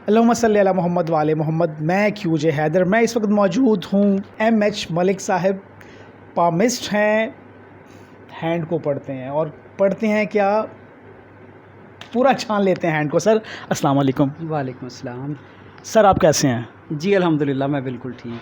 अल्लाहुम्मा सल्ली अला मोहम्मद वाले मोहम्मद। मैं QJ हैदर। मैं इस वक्त मौजूद हूँ MH मलिक साहब। पामिस्ट हैं, हैंड को पढ़ते हैं और पढ़ते हैं क्या, पूरा छान लेते हैं हैंड को। सर अस्सलाम वालेकुम। वालेकुम अस्सलाम। सर आप कैसे हैं? जी अल्हम्दुलिल्लाह, मैं बिल्कुल ठीक।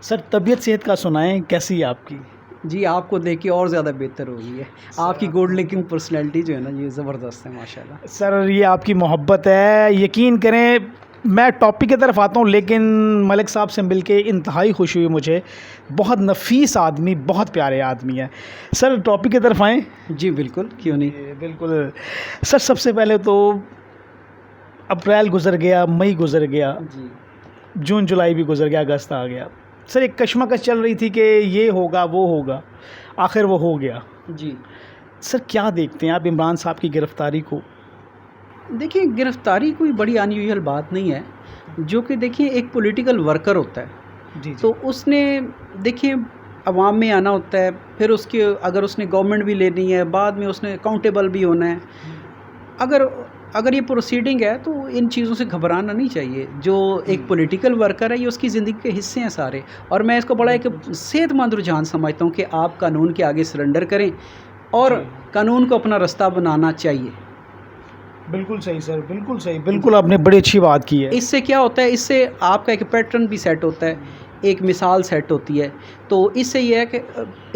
सर तबीयत सेहत का सुनाएं, कैसी है आपकी? जी आपको देख के और ज़्यादा बेहतर हो गई है। आपकी गुड लुकिंग पर्सनैलिटी जो है ना, ये ज़बरदस्त है माशाल्लाह। सर ये आपकी मोहब्बत है, यकीन करें। मैं टॉपिक की तरफ आता हूँ, लेकिन मलिक साहब से मिलके इंतहाई खुशी हुई मुझे। बहुत नफीस आदमी, बहुत प्यारे आदमी है। सर टॉपिक की तरफ आएँ? जी बिल्कुल, क्यों नहीं। बिल्कुल। सर सबसे पहले तो अप्रैल गुज़र गया, मई गुज़र गया, जी जून जुलाई भी गुज़र गया, अगस्त आ गया। सर एक कशमकश चल रही थी कि ये होगा वो होगा, आखिर वो हो गया। जी सर क्या देखते हैं आप इमरान साहब की गिरफ़्तारी को? देखिए, गिरफ्तारी कोई बड़ी अनयूजुअल बात नहीं है। जो कि देखिए एक पॉलिटिकल वर्कर होता है, जी तो उसने देखिए अवाम में आना होता है, फिर उसके अगर उसने गवर्नमेंट भी लेनी है, बाद में उसने अकाउंटेबल भी होना है। अगर अगर ये प्रोसीडिंग है तो इन चीज़ों से घबराना नहीं चाहिए। जो एक पॉलिटिकल वर्कर है, ये उसकी ज़िंदगी के हिस्से हैं सारे। और मैं इसको बड़ा एक सेहतमंद रुझान समझता हूँ कि आप कानून के आगे सरेंडर करें और कानून को अपना रास्ता बनाना चाहिए। बिल्कुल सही सर, बिल्कुल सही, बिल्कुल आपने बड़ी अच्छी बात की है। इससे क्या होता है, इससे आपका एक पैटर्न भी सेट होता है, एक मिसाल सेट होती है। तो इससे यह है कि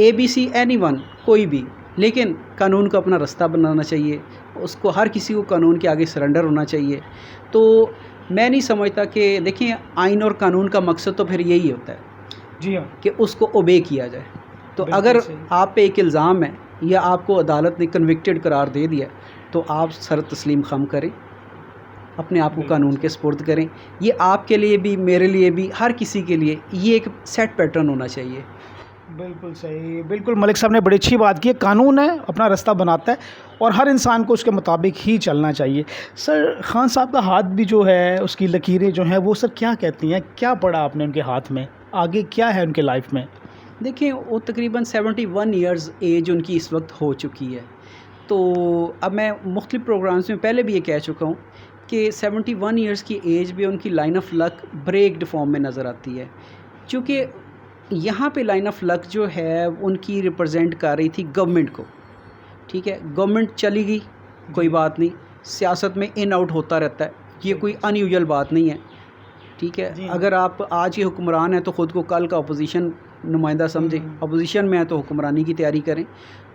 ABC एनीवन, कोई भी, लेकिन कानून को अपना रास्ता बनाना चाहिए। उसको हर किसी को कानून के आगे सरेंडर होना चाहिए। तो मैं नहीं समझता कि देखिए आइन और कानून का मकसद तो फिर यही होता है जी हाँ, कि उसको ओबे किया जाए। तो बिल्कुल अगर सही। आप पे एक इल्ज़ाम है या आपको अदालत ने कन्विक्टेड करार दे दिया, तो आप सर तस्लीम खम करें, अपने आप को कानून के सुपुर्द करें। ये आपके लिए भी, मेरे लिए भी, हर किसी के लिए ये एक सेट पैटर्न होना चाहिए। बिल्कुल सही, बिल्कुल मलिक साहब ने बड़ी अच्छी बात की है। कानून है, अपना रास्ता बनाता है और हर इंसान को उसके मुताबिक ही चलना चाहिए। सर खान साहब का हाथ भी जो है, उसकी लकीरें जो हैं, वो सर क्या कहती हैं? क्या पढ़ा आपने उनके हाथ में? आगे क्या है उनके लाइफ में? देखिए वो तकरीबन 71 ईयर्स एज उनकी इस वक्त हो चुकी है। तो अब मैं मुख्तलिफ प्रोग्राम्स में पहले भी ये कह चुका हूँ कि 71 ईयर्स की एज भी उनकी line of luck broken form में नज़र आती है। क्योंकि यहाँ पे लाइन ऑफ लक जो है उनकी रिप्रेजेंट कर रही थी गवर्नमेंट को। ठीक है, गवर्नमेंट चली गई, कोई बात नहीं, सियासत में इन आउट होता रहता है, ये कोई अनयूजुअल बात नहीं है। ठीक है, अगर आप आज के हुक्मरान हैं तो ख़ुद को कल का अपोजिशन नुमाइंदा समझें, अपोजिशन में है तो हुक्मरानी की तैयारी करें।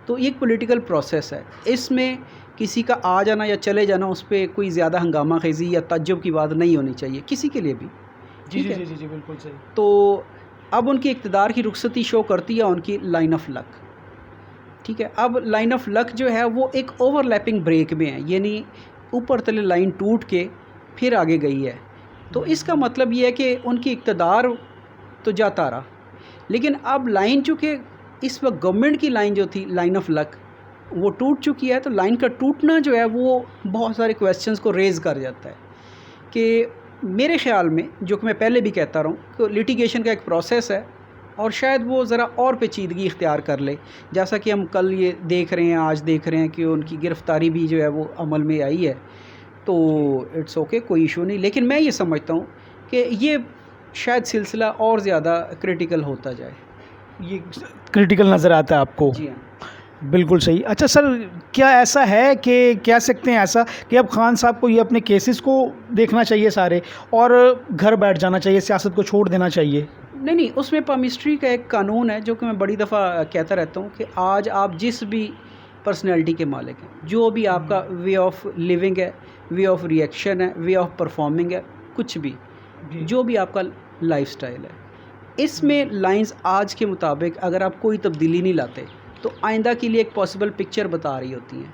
तो ये एक पॉलिटिकल प्रोसेस है, इसमें किसी का आ जाना या चले जाना, उस पर कोई ज़्यादा हंगामा खेज़ी या तज्जुब की बात नहीं होनी चाहिए किसी के लिए भी। जी जी जी जी, बिल्कुल सही। तो अब उनकी इक़्तिदार की रुखसती शो करती है उनकी लाइन ऑफ लक। ठीक है, अब लाइन ऑफ लक जो है वो एक ओवरलैपिंग ब्रेक में है, यानी ऊपर तले लाइन टूट के फिर आगे गई है। तो इसका मतलब ये है कि उनकी इक़्तिदार तो जाता रहा, लेकिन अब लाइन चूँकि इस वक्त गवर्नमेंट की लाइन जो थी, लाइन ऑफ लक, वो टूट चुकी है। तो लाइन का टूटना जो है वो बहुत सारे क्वेश्चंस को रेज़ कर जाता है कि मेरे ख़्याल में, जो कि मैं पहले भी कहता रहा हूँ, कि लिटिगेशन का एक प्रोसेस है और शायद वो ज़रा और पेचीदगी इख्तियार कर ले। जैसा कि हम कल ये देख रहे हैं, आज देख रहे हैं कि उनकी गिरफ़्तारी भी जो है वो अमल में आई है। तो इट्स ओके, कोई इशू नहीं। लेकिन मैं ये समझता हूँ कि ये शायद सिलसिला और ज़्यादा क्रिटिकल होता जाए। ये क्रिटिकल नज़र आता है आपको? जी हाँ। बिल्कुल सही। अच्छा सर, क्या ऐसा है कि कह सकते हैं ऐसा कि अब खान साहब को ये अपने केसेस को देखना चाहिए सारे और घर बैठ जाना चाहिए, सियासत को छोड़ देना चाहिए? नहीं, उसमें पामिस्ट्री का एक कानून है जो कि मैं बड़ी दफ़ा कहता रहता हूँ कि आज आप जिस भी पर्सनैलिटी के मालिक हैं, जो भी आपका वे ऑफ लिविंग है, वे ऑफ रिएक्शन है, वे ऑफ परफॉर्मिंग है, कुछ भी, जो भी आपका लाइफस्टाइल है, इसमें लाइंस आज के मुताबिक अगर आप कोई तब्दीली नहीं लाते तो आइंदा के लिए एक पॉसिबल पिक्चर बता रही होती हैं।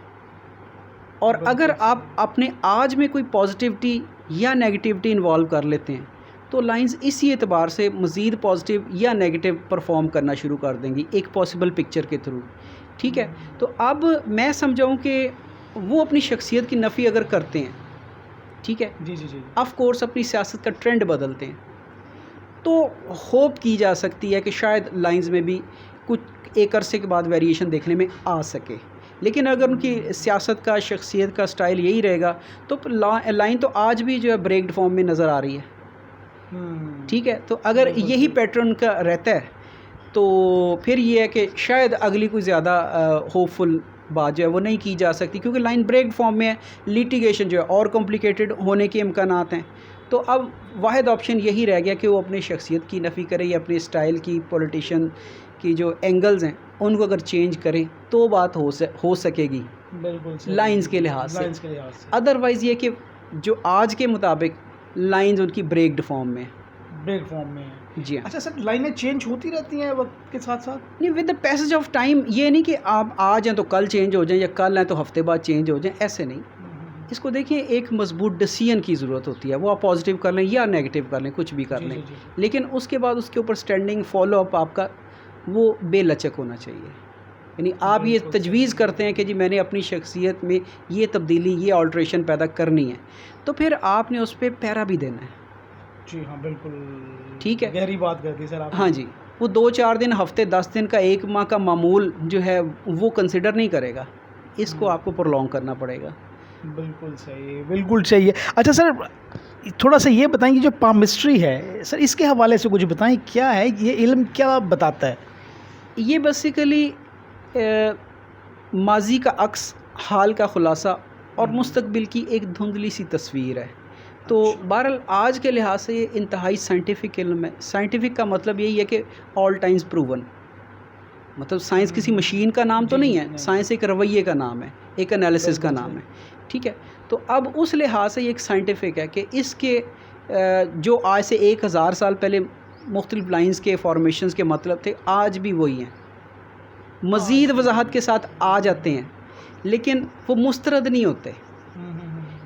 और अगर आप अपने आज में कोई पॉजिटिविटी या नेगेटिविटी इन्वॉल्व कर लेते हैं तो लाइंस इसी एतबार से मज़ीद पॉजिटिव या नेगेटिव परफॉर्म करना शुरू कर देंगी एक पॉसिबल पिक्चर के थ्रू। ठीक है, तो अब मैं समझाऊँ कि वो अपनी शख्सियत की नफ़ी अगर करते हैं, ठीक है, जी जी जी, ऑफ कोर्स अपनी सियासत का ट्रेंड बदलते हैं, तो होप की जा सकती है कि शायद लाइंस में भी कुछ एक अरसे के बाद वेरिएशन देखने में आ सके। लेकिन अगर उनकी सियासत का, शख्सियत का स्टाइल यही रहेगा तो लाइन तो आज भी जो है ब्रेक्ड फॉर्म में नज़र आ रही है। ठीक है, तो अगर यही पैटर्न का रहता है तो फिर ये है कि शायद अगली कोई ज़्यादा होपफुल बात जो है वो नहीं की जा सकती, क्योंकि लाइन ब्रेक फॉर्म में है, लिटिगेशन जो है और कॉम्प्लिकेटेड होने के इम्कानात हैं। तो अब वाहिद ऑप्शन यही रह गया कि वो अपनी शख्सियत की नफ़ी करे या अपने स्टाइल की, पॉलिटिशियन की जो एंगल्स हैं उनको अगर चेंज करें तो बात हो सकेगी बिल्कुल लाइंस के लिहाज से। अदरवाइज़ ये कि जो आज के मुताबिक लाइंस उनकी ब्रेक्ड फॉर्म में, जी हाँ। अच्छा सर, लाइनें चेंज होती रहती हैं वक्त के साथ साथ? नहीं, with the passage of time, ये नहीं कि आप आज हैं तो कल चेंज हो जाएं या कल हैं तो हफ्ते बाद चेंज हो जाएं, ऐसे नहीं। इसको देखिए, एक मजबूत डिसीजन की ज़रूरत होती है, वो आप पॉजिटिव कर लें या नेगेटिव कर लें, कुछ भी कर लें, लेकिन उसके बाद उसके ऊपर स्टैंडिंग फॉलो अप आपका वो बेलचक होना चाहिए। यानी आप ये तजवीज़ करते हैं कि जी मैंने अपनी शख्सियत में ये तब्दीली, ये ऑल्ट्रेशन पैदा करनी है, तो फिर आपने उस पर पैरा भी देना है। जी हाँ, बिल्कुल ठीक है, गहरी बात कर दी सर आप। हाँ जी, वो 2-4 दिन, हफ्ते, 10 दिन का, 1 माह का मामूल जो है वो कंसिडर नहीं करेगा, इसको आपको प्रोलॉन्ग करना पड़ेगा। बिल्कुल सही, बिल्कुल सही है। अच्छा सर, थोड़ा सा ये बताएं कि जो पामिस्ट्री है सर, इसके हवाले से कुछ बताएं, क्या है ये इल्म, क्या बताता है? ये बेसिकली माजी का अक्स, हाल का खुलासा और मुस्तकबिल की एक धुंधली सी तस्वीर है। तो बहरहाल आज के लिहाज से ये इंतहाई साइंटिफिक इल्म है। साइंटिफिक का मतलब यही है कि ऑल टाइम्स प्रूवन, मतलब साइंस किसी मशीन का नाम तो नहीं है, साइंस एक रवैये का नाम है, एक एनालिसिस का नाम है। ठीक है, तो अब उस लिहाज से ये एक साइंटिफिक है कि इसके जो आज से 1000 साल पहले मुख्तलिफ लाइंस के फॉर्मेशंस के मतलब थे, आज भी वही हैं, मज़ीद वजाहत के साथ आ जाते हैं, लेकिन वो मुस्तरद नहीं होते।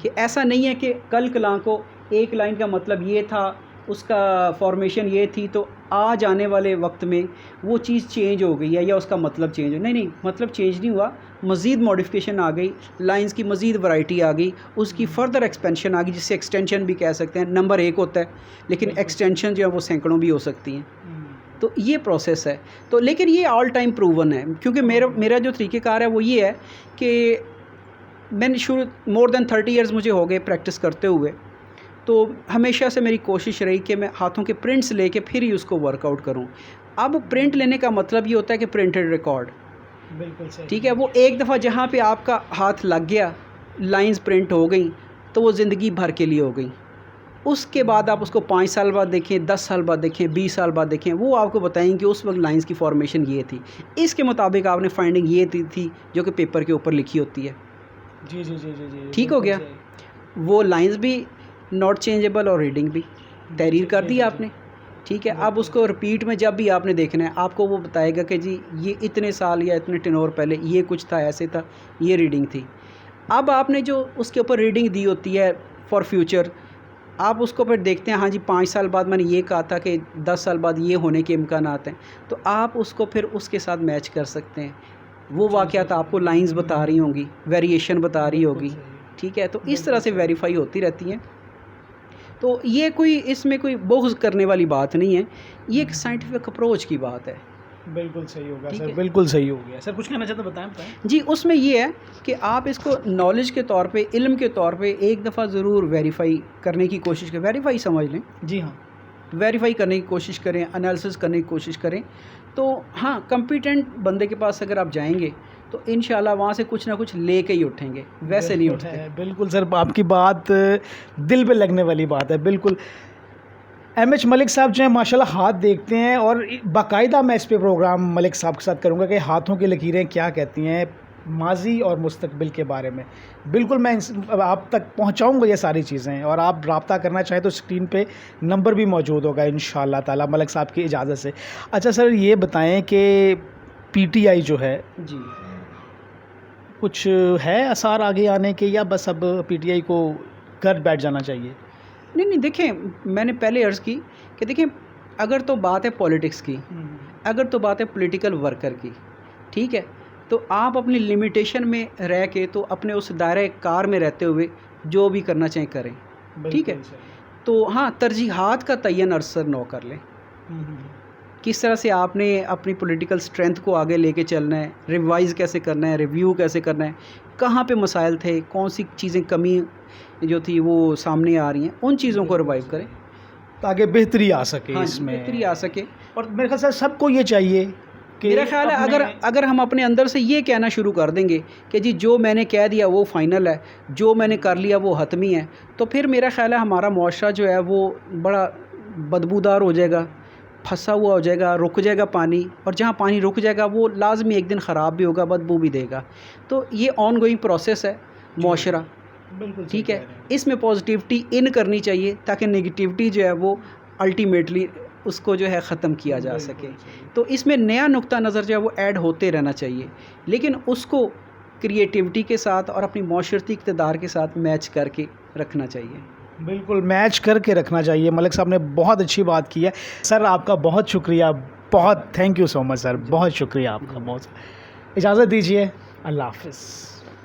कि ऐसा नहीं है कि कल कलां को एक लाइन का मतलब ये था, उसका फॉर्मेशन ये थी, तो आज आने वाले वक्त में वो चीज़ चेंज हो गई है या उसका मतलब चेंज हो, नहीं, मतलब चेंज नहीं हुआ, मज़ीद मॉडिफिकेशन आ गई, लाइंस की मज़ीद वैरायटी आ गई, उसकी फ़र्दर एक्सपेंशन आ गई, जिससे एक्सटेंशन भी कह सकते हैं। नंबर एक होता है, लेकिन एक्सटेंशन जो है वो सैकड़ों भी हो सकती हैं। तो ये प्रोसेस है। तो लेकिन ये ऑल टाइम प्रूवन है, क्योंकि मेरा जो तरीक़ेकार है वो ये है कि मैंने शुरू मोर देन 30 ईयर्स मुझे हो गए प्रैक्टिस करते हुए, तो हमेशा से मेरी कोशिश रही कि मैं हाथों के प्रिंट्स लेके फिर ही उसको वर्कआउट करूं। अब प्रिंट लेने का मतलब ये होता है कि प्रिंटेड रिकॉर्ड, बिल्कुल सही। ठीक है, वो एक दफ़ा जहाँ पे आपका हाथ लग गया, लाइंस प्रिंट हो गई, तो वो ज़िंदगी भर के लिए हो गई। उसके बाद आप उसको 5 साल बाद देखें, 10 साल बाद देखें, 20 साल बाद देखें, वो आपको बताएंगे कि उस वक्त लाइंस की फॉर्मेशन ये थी, इसके मुताबिक आपने फाइंडिंग ये थी जो कि पेपर के ऊपर लिखी होती है। जी जी जी जी जी, ठीक हो गया। वो लाइंस भी नॉट चेंजेबल और रीडिंग भी तहरीर कर दी आपने। ठीक है, अब उसको रिपीट में जब भी आपने देखना है, आपको वो बताएगा कि जी ये इतने साल या इतने टेनोर पहले ये कुछ था, ऐसे था, ये रीडिंग थी। अब आपने जो उसके ऊपर रीडिंग दी होती है फॉर फ्यूचर, आप उसको फिर देखते हैं, हाँ जी 5 साल बाद मैंने ये कहा था कि 10 साल बाद ये होने के इम्कानात हैं, तो आप उसको फिर उसके साथ मैच कर सकते हैं। वो वाक़यात आपको लाइंस बता रही होंगी, वेरिएशन बता रही होगी। ठीक है, तो इस तरह से वेरीफाई होती रहती हैं। तो ये कोई, इसमें कोई बोझ करने वाली बात नहीं है, ये एक साइंटिफिक अप्रोच की बात है। बिल्कुल सही होगा सर, बिल्कुल सही हो गया सर। कुछ कहना चाहते बताएं? जी, उसमें ये है कि आप इसको नॉलेज के तौर पे, इल्म के तौर पे एक दफ़ा ज़रूर वेरीफाई करने की कोशिश करें। वेरीफाई समझ लें, जी हाँ, वेरीफाई करने की कोशिश करें, एनालिसिस करने की कोशिश करें। तो हाँ, कॉम्पिटेंट बंदे के पास अगर आप जाएंगे तो इंशाल्लाह वहाँ से कुछ ना कुछ लेके ही उठेंगे, वैसे नहीं उठते। बिल्कुल सर, आपकी बात दिल पे लगने वाली बात है। बिल्कुल MH मलिक साहब जो है माशाल्लाह हाथ देखते हैं, और बाकायदा मैं इस पे प्रोग्राम मलिक साहब के साथ करूँगा कि हाथों की लकीरें क्या कहती हैं माजी और मुस्तकबिल के बारे में। बिल्कुल मैं आप तक पहुंचाऊंगा ये सारी चीज़ें, और आप रब्ता करना चाहें तो स्क्रीन पे नंबर भी मौजूद होगा इंशाअल्लाह ताला मलिक साहब की इजाज़त से। अच्छा सर, ये बताएं कि PTI जो है जी, कुछ है आसार आगे आने के, या बस अब PTI को घर बैठ जाना चाहिए? नहीं, देखें, मैंने पहले अर्ज़ की कि देखें, अगर तो बात है पॉलिटिक्स की, अगर तो बात है पॉलिटिकल वर्कर की, ठीक है, तो आप अपनी लिमिटेशन में रह के, तो अपने उस दायरे कार में रहते हुए जो भी करना चाहें करें। ठीक है, तो हाँ, तरजीहात का तयन अरसर नो कर लें। किस तरह से आपने अपनी पॉलिटिकल स्ट्रेंथ को आगे लेके चलना है, रिवाइज़ कैसे करना है, रिव्यू कैसे करना है, कहाँ पे मसाइल थे, कौन सी चीज़ें कमी जो थी वो सामने आ रही हैं, उन चीज़ों को रिवाइव करें ताकि बेहतरी आ सके हाँ इसमें, बेहतरी आ सके। और मेरे ख्याल से सबको ये चाहिए कि मेरा ख्याल है अगर हम अपने अंदर से ये कहना शुरू कर देंगे कि जी जो मैंने कह दिया वो फ़ाइनल है, जो मैंने कर लिया वो हतमी है, तो फिर मेरा ख्याल है हमारा मुआशरा जो है वो बड़ा बदबूदार हो जाएगा, फंसा हुआ हो जाएगा, रुक जाएगा पानी, और जहाँ पानी रुक जाएगा वो लाजमी एक दिन ख़राब भी होगा, बदबू भी देगा। तो ये ऑन गोइंग प्रोसेस है मुआशरा, बिल्कुल ठीक है। इसमें पॉजिटिविटी इन करनी चाहिए ताकि नेगेटिविटी जो है वो अल्टीमेटली उसको जो है ख़त्म किया जा सके। तो इसमें नया नुक्ता नज़र जो है वो ऐड होते रहना चाहिए, लेकिन उसको क्रिएटिविटी के साथ और अपनी माशरती इक़्तिदार के साथ मैच करके रखना चाहिए। बिल्कुल मैच करके रखना चाहिए। मलिक साहब ने बहुत अच्छी बात की है सर, आपका बहुत शुक्रिया, बहुत thank you so much sir, बहुत शुक्रिया आपका, बहुत। इजाज़त दीजिए, अल्लाह हाफ़िज़।